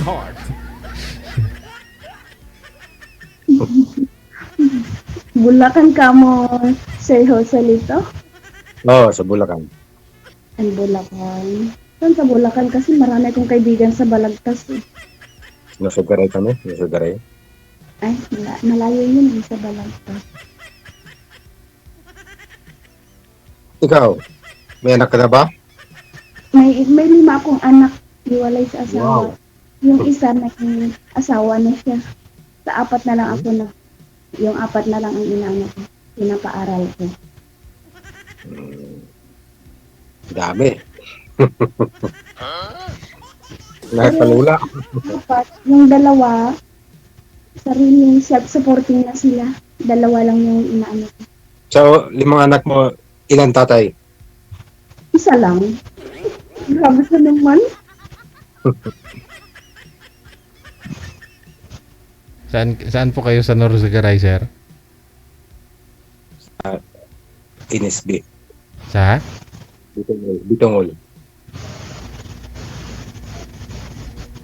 heart. Bulacan ka mo, Sir Joselito? Oo, sa Bulacan. Ang Bulacan. Saan sa Bulacan? Kasi marami akong kaibigan sa Balagtas eh. Nasugaray kami, nasugaray. Ay, malayo yun eh, sa Balagtas. Ikaw, may anak ka na ba? May 5 akong anak, hiwalay sa asawa. Wow. Yung isa na asawa na siya. Sa 4 na lang ako na. Yung 4 na lang ang inaano ko. Pinapaaral ko. Dami. Nakapalula. Dapat, yung dalawa, sariling self-supporting na sila. 2 lang yung inaano ko. So, 5 anak mo, ilan tatay? Isa lang. Grabe ka naman. Saan po kayo sa Norzagaray, sir? NSB. Sa? Bitongol. Bitongol.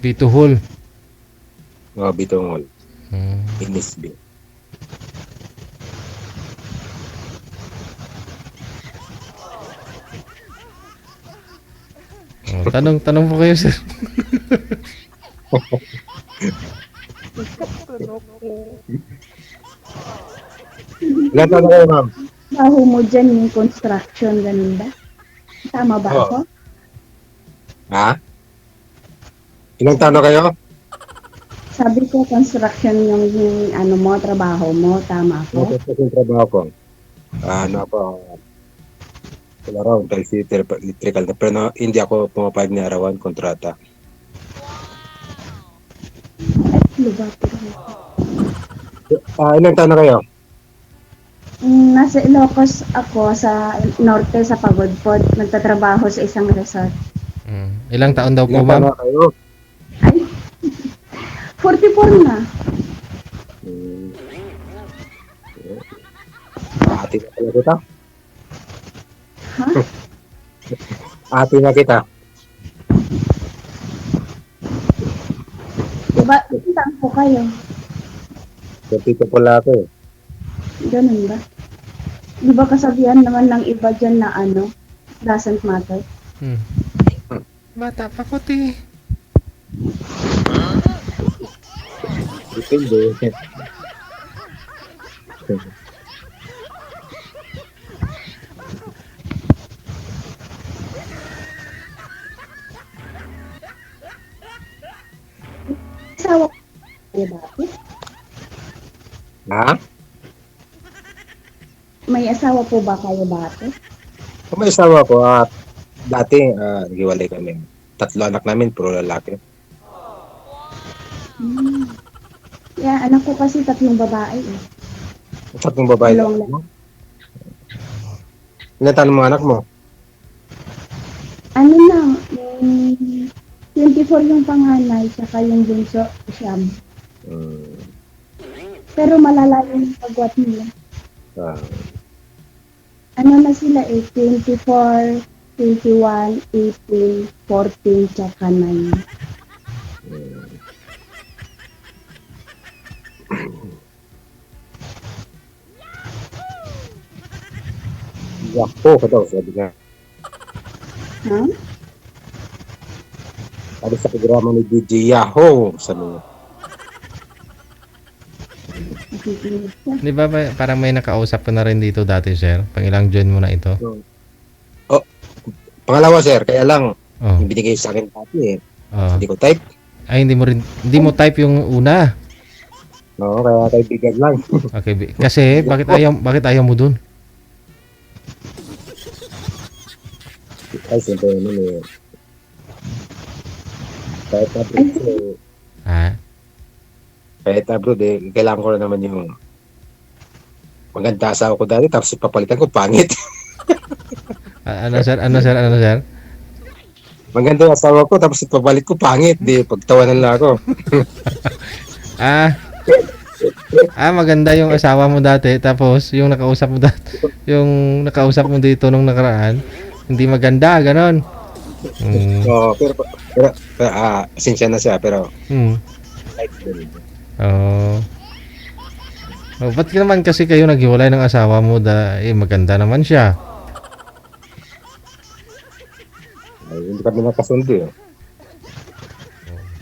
Bituhol. Bitongol. Hmm. NSB. Oh, tanong po kayo, sir. Ilan taon na kayo, ma'am? Baho mo dyan yung construction, ganun ba? Tama ba Oo. ako? Ha? Ilang taon na kayo? Sabi ko construction yung ano mo, trabaho mo. Tama ako? Ano yung trabaho ko? Ano ako? Wala raw, electrical na. Pero hindi ako pumapayag na arawan, kontrata. Luba, Ilang taon na kayo? Nasa Ilocos ako sa norte sa Pagodpod. Nagtatrabaho sa isang resort. Ilang taon daw po, Ilang taon ma'am? na kayo? Ay, 44 na. Ate na pala kita? Ha? Ate na kita. Diba, saan po kayo? Dito pala ako eh. Ganun ba? Di ba kasabihan naman ng iba dyan na ano, doesn't matter? Hmm. Bata pa puti. Depende. Asawa ko kayo dati? Ha? May asawa po ba kayo dati? Kung may asawa ko at dati naghiwalay kami. 3 anak namin, puro lalaki. Yeah, anak ko kasi 3 babae eh. 3 babae lang. Dalawang lalaki. Ilan taon mga anak mo? Ano lang, 24 yung panganay, saka yung bunso, siyam. Pero malalayo yung pagwat nila. Ano na sila eh, 24, 21, 18, 14, tsaka 9. Yako ka daw, sabi nga. Ha? Sabi sa programa ni DJ Yahoo, sabi nga. Nakikinig siya. Di ba parang may nakausap ka na rin dito dati, sir? Pangilang join mo na ito? Pangalawa sir, kaya lang, Oh. yung binigay sa akin dati eh. Oh. Hindi ko type. Ay, hindi mo type yung una. No, kaya kaibigan lang. Okay, kasi bakit ayaw mo dun? Ay, siyempre naman eh. Kahit abroad eh. Ha? Kahit abroad eh, kailangan ko na naman yung maganda asawa ko dati, tapos ipapalitan ko, pangit. Ano, sir? Ano, sir? Maganda yung asawa ko, tapos ipapalit ko, pangit. Di, pagtawanan lang ako. Maganda yung asawa mo dati, tapos yung nakausap mo dito nung nakaraan, hindi maganda, ganon. Mm. Pasensya na siya, pero Mm. kahit ganun. Oo. Oh, ba't naman kasi kayo naghiwalay ng asawa mo maganda naman siya. Ay, hindi kami nakasundo eh.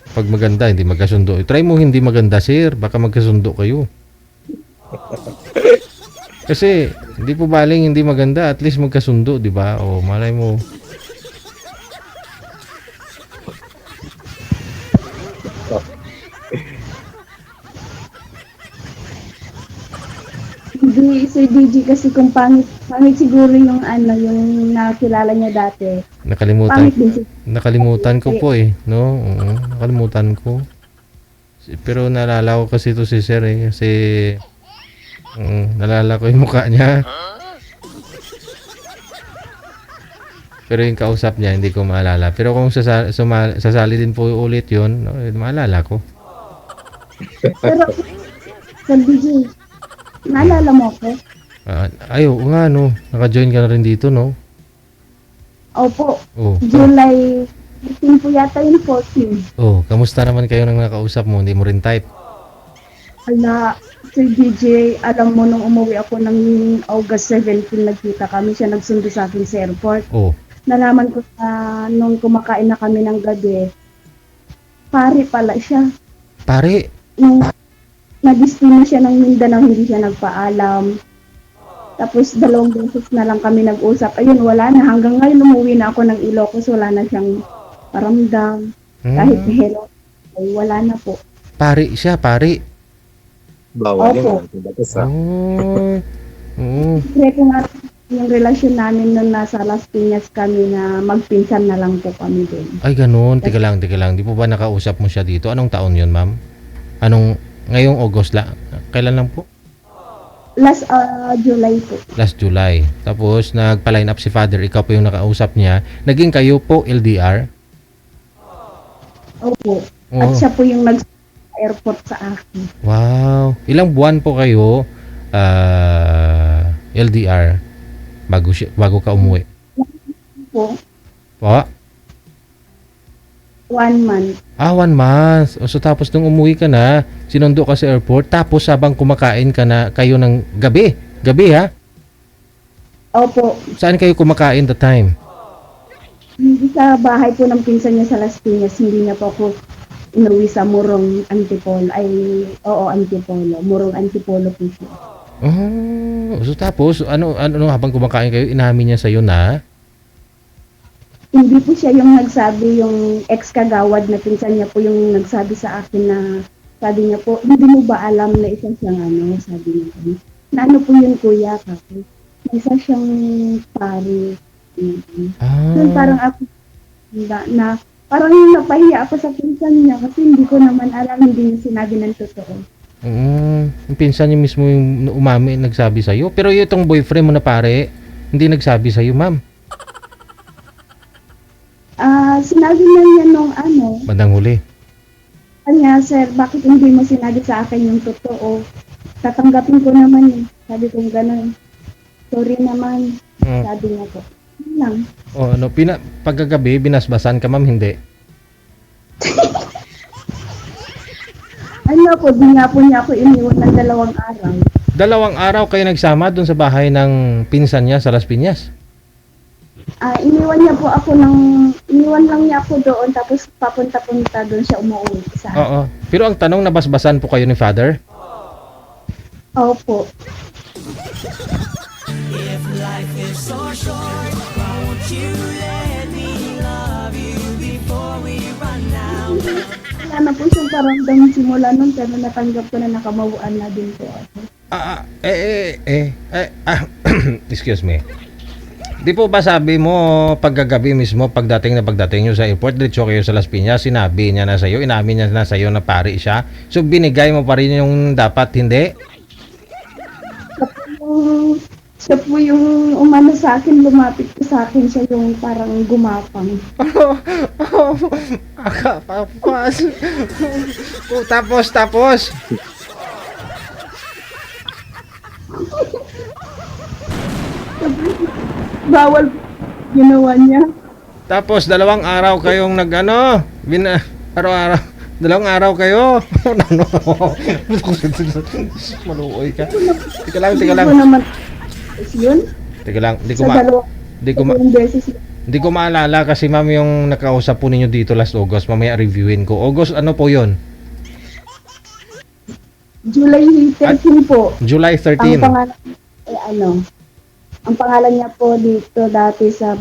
Pag maganda, hindi magkasundo. Try mo hindi maganda, sir. Baka magkasundo kayo. Kasi, hindi po baling hindi maganda. At least magkasundo, di ba? O, malay mo. Hindi, Sir DJ, kasi kung pangit siguro yung yung nakilala niya dati. Nakalimutan. Pangit din siya. Nakalimutan ko po eh. No? Oo, nakalimutan ko. Pero naalala ko kasi to si sir eh. Kasi, naalala ko yung mukha niya. Pero yung kausap niya, hindi ko maalala. Pero kung sasali din po ulit yun, maalala ko. Pero, Sir DJ, naalala mo ako? Oo nga, no. Naka-join ka na rin dito, no? Opo, Oh, July 15 po yata yung 14. oh, kamusta naman kayo nang nakausap mo? Hindi mo rin type? Ala, Sir DJ, alam mo nung umuwi ako ng August 17, nagkita kami, siya nagsundo sa akin sa airport. Oh, Nalaman ko nung kumakain na kami ng gabi, pare pala siya. pare. Nung nag-destino siya ng Mindanao, hindi siya nagpaalam. Tapos 2 beses na lang kami nag-usap. Ayun, wala na. Hanggang ngayon umuwi na ako ng Ilocos, wala na siyang paramdam. Kahit hello, ay wala na po. Pare siya, pare. Bawal Opo. yun. Batas ha. Oh. Oo. Secreto nga yung relasyon namin nung nasa Las Piñas kami na magpinsan na lang po kami doon. Ay, ganun. Teka lang. Di po ba nakausap mo siya dito? Anong taon yun, ma'am? Ngayong August la? Kailan lang po? Last July po. Last July. Tapos, nagpa-line up si father. Ikaw po yung nakausap niya. Naging kayo po LDR? Opo. Oo. At siya po yung nag-airport sa akin. Wow. Ilang buwan po kayo LDR bago ka umuwi? Po, Po? 1 month. 1 month. O, so tapos nung umuwi ka na, sinundo ka sa airport, tapos habang kumakain ka na kayo ng gabi. Gabi ha? Opo. Saan kayo kumakain the time? Hindi sa bahay po ng pinsan niya sa Las Piñas, hindi niya po ako inuwi sa Morong Antipolo. Antipolo. Morong Antipolo po siya. Oh, so tapos ano habang kumakain kayo, inamin niya sa iyo na Hindi po siya yung nagsabi, yung ex-kagawad na pinsan niya po yung nagsabi sa akin na, sabi niya po, hindi mo ba alam na isa siyang sabi niya. Na ano po yun, kuya, kasi isa siyang pare. Then parang ako, na parang napahiya ako sa pinsan niya kasi hindi ko naman alam, hindi niya sinabi ng totoo. yung pinsan niya mismo yung nagsabi sa iyo. Pero itong boyfriend mo na pare, hindi nagsabi sa iyo, ma'am. Sinabi na niya nung Bandang huli. kanya, sir, bakit hindi mo sinabi sa akin yung totoo? Tatanggapin ko naman eh. Sabi ko gano'n. Sorry naman. Sabi niya po. Yun lang. O pagkagabi, binasbasan ka, ma'am, hindi? Di nga po niya ako iniwan ng 2 araw. 2 araw kayo nagsama doon sa bahay ng pinsan niya sa Las Piñas? Iniwan lang niya ako doon, tapos papunta-punta doon siya umuwi sa akin. Oo. Pero ang tanong, nabasbasan po kayo ni father? Opo. If life is so short, won't you let me love you before we run out? Wala na po siyang paramdam simula nun, pero natanggap ko na nakamawaan na din po ako. Excuse me. Di po ba sabi mo pagkagabi mismo, pagdating nyo sa airport, diretso kayo sa Las Piñas, sinabi niya na sa'yo, inamin niya na sa'yo na pare siya? So binigay mo pa rin yung dapat, hindi? Siya po yung umano sa akin, lumapit po sa akin, siya yung parang gumapang. Akapapas. Tapos. Bawal ginawa niya. Tapos dalawang araw kayong nag-ano, araw-araw, dalawang araw kayo. Ano? Maluoy ka. Teka lang. Hindi ko naman yun. Teka lang, di ko Sa dalawang beses. Hindi ko maalala kasi ma'am yung nakausap po ninyo dito last August. Mamaya reviewin ko. August, ano po yon? July 13 po. July Ang 13. pangalan, ang pangalan niya po dito dati sa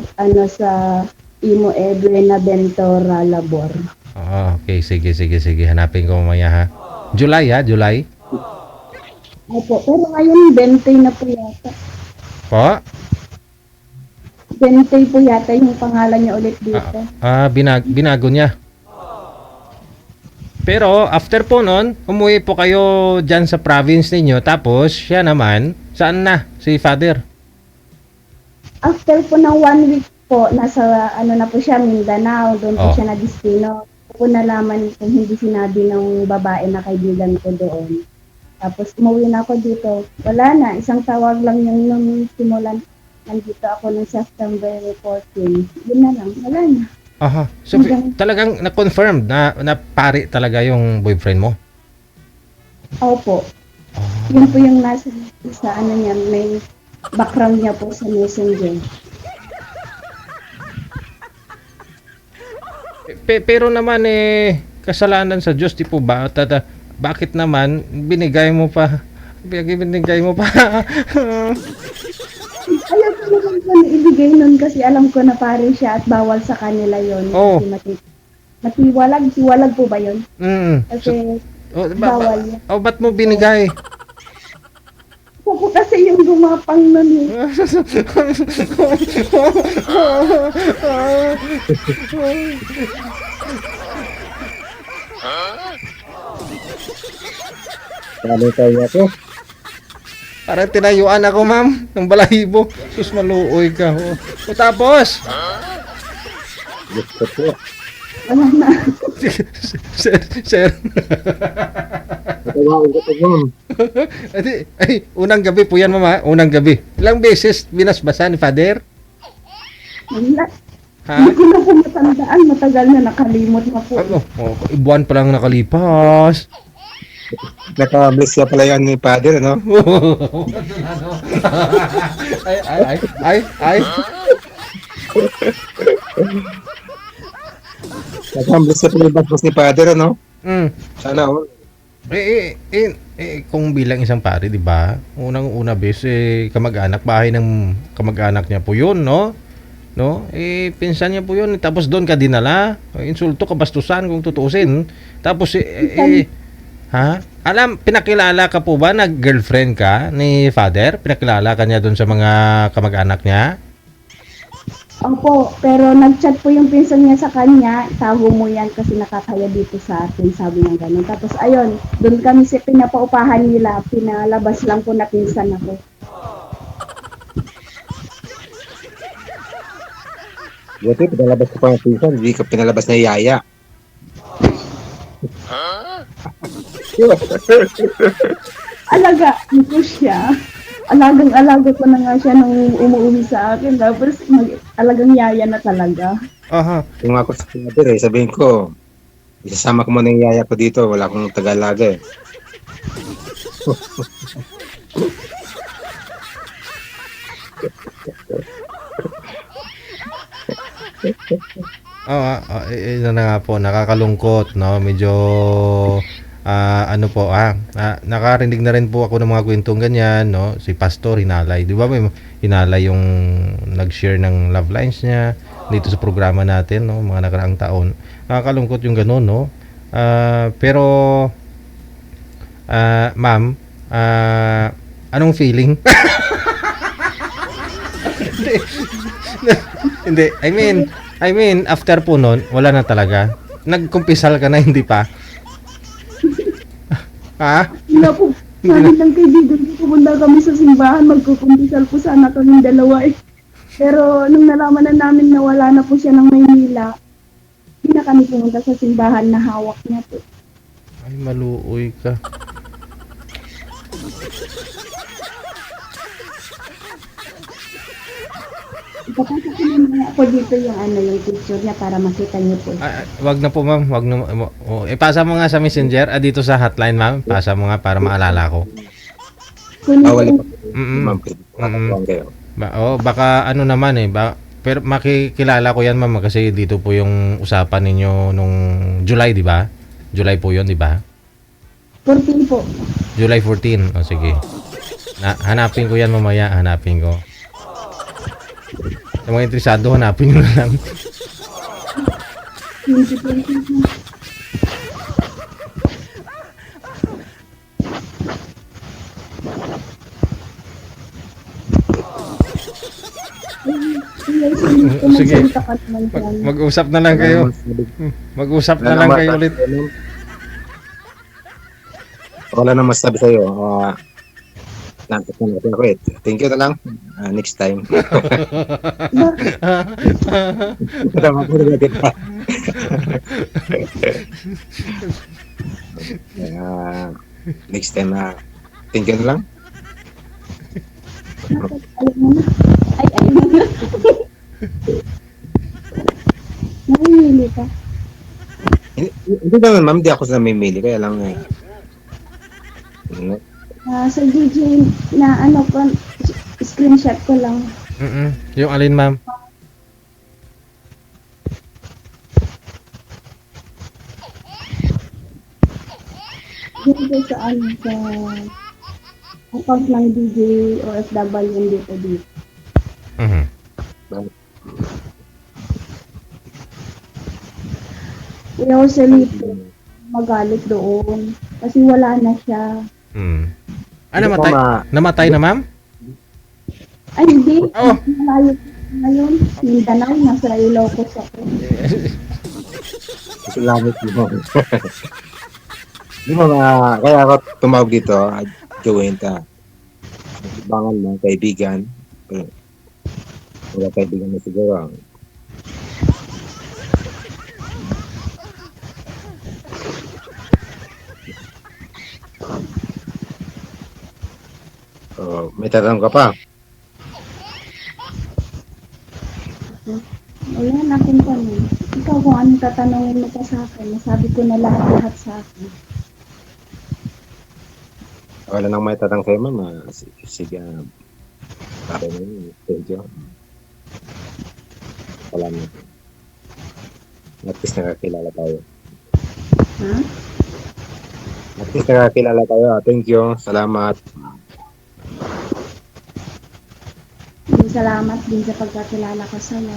sa Imo Edwina Bentora Labor. Ah, okay. Sige. Hanapin ko mamaya ha. July ha? July? Opo, pero ngayon 20 na po yata. Po? 20 po yata yung pangalan niya ulit dito. Binago niya. Pero after po nun, umuwi po kayo dyan sa province ninyo. Tapos siya naman, saan na? Si father? After po ng 1 week po, nasa na po siya, Mindanao. Doon po Oh. siya na-destino. Po nalaman kung hindi sinabi ng babae na kaibigan ko doon. Tapos umuwi na ako dito. Wala na, isang tawag lang yung nung simulan. Nandito ako noong September 14. Yun na lang, wala na. Aha. So talagang na-confirm na pari talaga yung boyfriend mo? Opo. Yun po yung nasa sa niya, may background niya po sa Messenger. Pero naman kasalanan sa Diyos, di po ba? Bakit naman binigay mo pa? Ayaw ko naman po na ibigay nun kasi alam ko na pare siya at bawal sa kanila yon. Oh. Kasi matiwalag po ba yun? Kasi bawal yan. Ba't mo binigay? Ako po kasi yung gumapang nun eh. Ano tayo ako? Parang tinayuan ako, ma'am, ng balahibo. Sus, maluoy ka. O tapos? Gusto ko. Wala na. Sir. Natawaan ko ito, ma'am. Ay, unang gabi po yan, mama. Unang gabi. Ilang beses binasbasan ni father? Wala. Ha? Hindi ko na po matandaan. Matagal na nakalimot na po. Ano? Ibuwan pa lang nakalipas. Naka-bless ka pala yan ni Father, ano? Ay. Naka-bless ka pala yung bagos ni Father, ano? Sana, oh. Kung bilang isang pare, di ba? Unang-una bes, kamag-anak, bahay ng kamag-anak niya po yun, no? No? Pinsan niya po yun. Tapos doon ka dinala. Insulto, kabastusan kung tutuusin. Tapos, ha? Pinakilala ka po ba na girlfriend ka ni father? Pinakilala ka niya doon sa mga kamag-anak niya? Opo, pero nag-chat po yung pinsan niya sa kanya, tago mo yan kasi nakakaya dito sa atin, sabi niya gano'n. Tapos ayun, doon kami sa pinapaupahan nila, pinalabas lang po na pinsan ako. Buti, pinalabas ko pa ng pinsan, hindi ka pinalabas na yaya. Alaga ko siya. Alagang-alaga ko na nga siya nung umuwi sa akin. Tapos alagang yaya na talaga. Aha. Kung ako sa Father, sabihin ko, isasama ko muna yung yaya ko dito, wala akong Tagalaga, eh. Ito na nga po, nakakalungkot, no? Medyo, nakarinig na rin po ako ng mga kwentong ganyan, no? Si Pastor, hinalay. Di ba may hinalay yung nag-share ng love lines niya dito sa programa natin, no? Mga nakaraang taon. Nakakalungkot yung gano'n, no? Pero, ma'am, anong feeling? Hindi, I mean, after po nun, wala na talaga. Nagkumpisal ka na, hindi pa? Ha? Wala po. Sabi ng kaibigan ko, pumunta kami sa simbahan, magkukumpisal po sana kaming dalawa eh. Pero nung nalaman na namin na wala na po siya ng Maynila, hindi na kami pumunta sa simbahan na hawak niya po. Ay, maluoy ka. Ipapasa ko naman ako dito yung yung picture niya para makita niyo po. Wag na po ma'am, wag na. Ipasa mo nga sa messenger, dito sa hotline ma'am. Pasa mo nga para maalala ko. Kunin ko Wala yung pa. Mm-mm. Ma'am, pwede po katuwang kayo. Baka ano naman pero makikilala ko yan ma'am kasi dito po yung usapan ninyo nung July, di ba? July po yun, di ba? 14 po. July 14. O sige. Hanapin ko yan mamaya, hanapin ko. Sa mga interesado, hanapin nyo na lang. 2020. Sige. Mag-usap na lang kayo. Mag-usap na lang kayo ulit. Wala na masabi sa'yo. Nantok na natin ako eh. Thank you na lang. Next time. Tama po na natin pa. Next time thank you na lang. Alam mo na. Ay mo na. Namimili ka? Hindi naman ma'am, di ako sa namimili. Kaya lang Sa DJ na ko, screenshot ko lang. Yung alin ma'am? Dito sa sa account ng DJ OFW dito. Mhm. Kuya Joselito, magalit doon. Kasi wala na siya. Namatay? Namatay na ma'am? Ay, hindi. Oh. Malayo ngayon. Mindanao, nasa Ilocos ako. Salamat po. Di ba kaya ako tumawag dito, Joenta. Bangal na, kaibigan. Wala kaibigan na siguro. May tatanong ka pa? Wala na akong tanong. Ikaw kung ano tatanungin mo pa sa akin, nasabi ko na lahat sa akin. Wala nang may tatanong sa'yo, ma'am. Sige. Okay na yun. Thank you. Salamat. At least nakakilala tayo. Ha? At least nakakilala tayo. Thank you. Salamat. Salamat din sa pagkakilala ko sa'yo.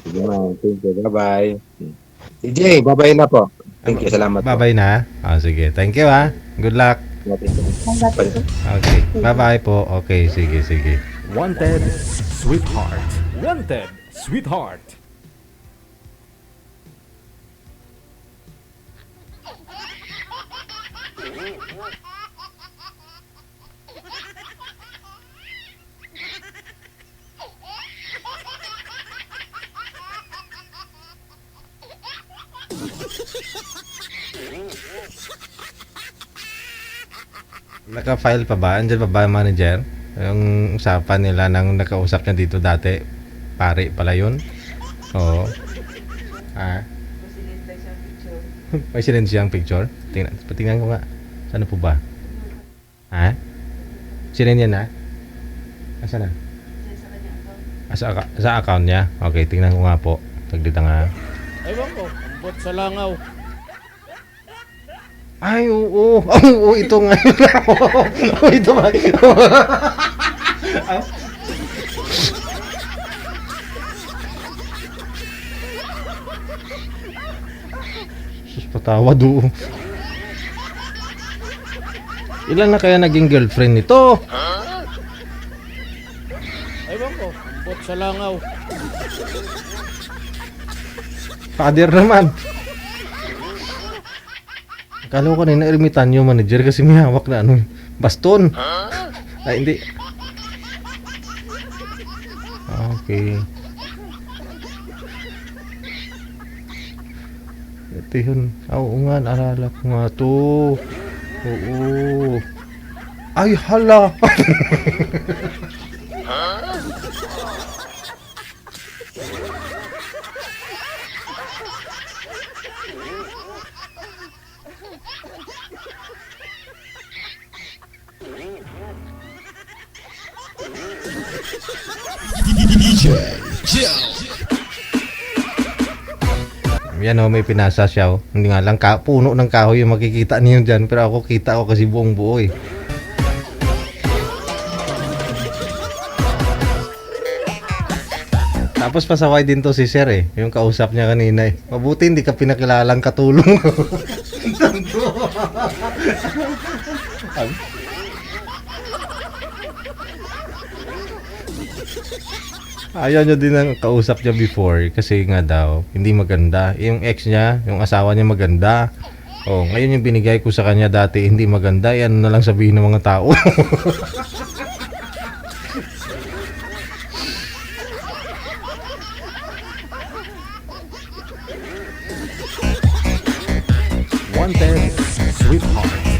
Sige ma'am. Thank you. Bye-bye. DJ, bye-bye na po. Thank you. Salamat po. Bye-bye na. Sige. Thank you Good luck. Okay. Bye-bye po. Okay, sige. Wanted, sweetheart. Wanted, sweetheart. Naka-file pa ba? Andiyan pa ba yung manager? Yung usapan nila nang nakausap niya dito dati. Pare pala yun. Oo. May sinend siyang picture. Tingnan ko nga. Saan po ba? Sinend niya na? Asa na? Sa account niya? Okay, tingnan ko nga po. Tagdita nga. Ewan ko, ambot sa langaw. Ay, oo. Oo, ito nga. Ito nga. Sus, patawad oo. Ilan na kaya naging girlfriend nito? Ewan ko, ambot sa langaw. Father naman. Akala ko kanina ermitanyo manager kasi may hawak na baston. Ay, hindi. Okay. Ito yun. Oo nga, naalala ko nga to. Oo. Ay, hala. Yan o, may pinasa siya o. Hindi nga lang puno ng kahoy yung makikita niyo dyan. Pero ako kita ko kasi buong buo eh. Tapos pasaway din to si Sir eh. Yung kausap niya kanina eh. Mabuti hindi ka pinakilalang katulong. Ayaw niya din ang kausap niya before kasi nga daw hindi maganda. Yung ex niya, yung asawa niya maganda. Oh, ngayon yung binigay ko sa kanya dati hindi maganda. Yan na lang sabihin ng mga tao. Wanted, Sweetheart.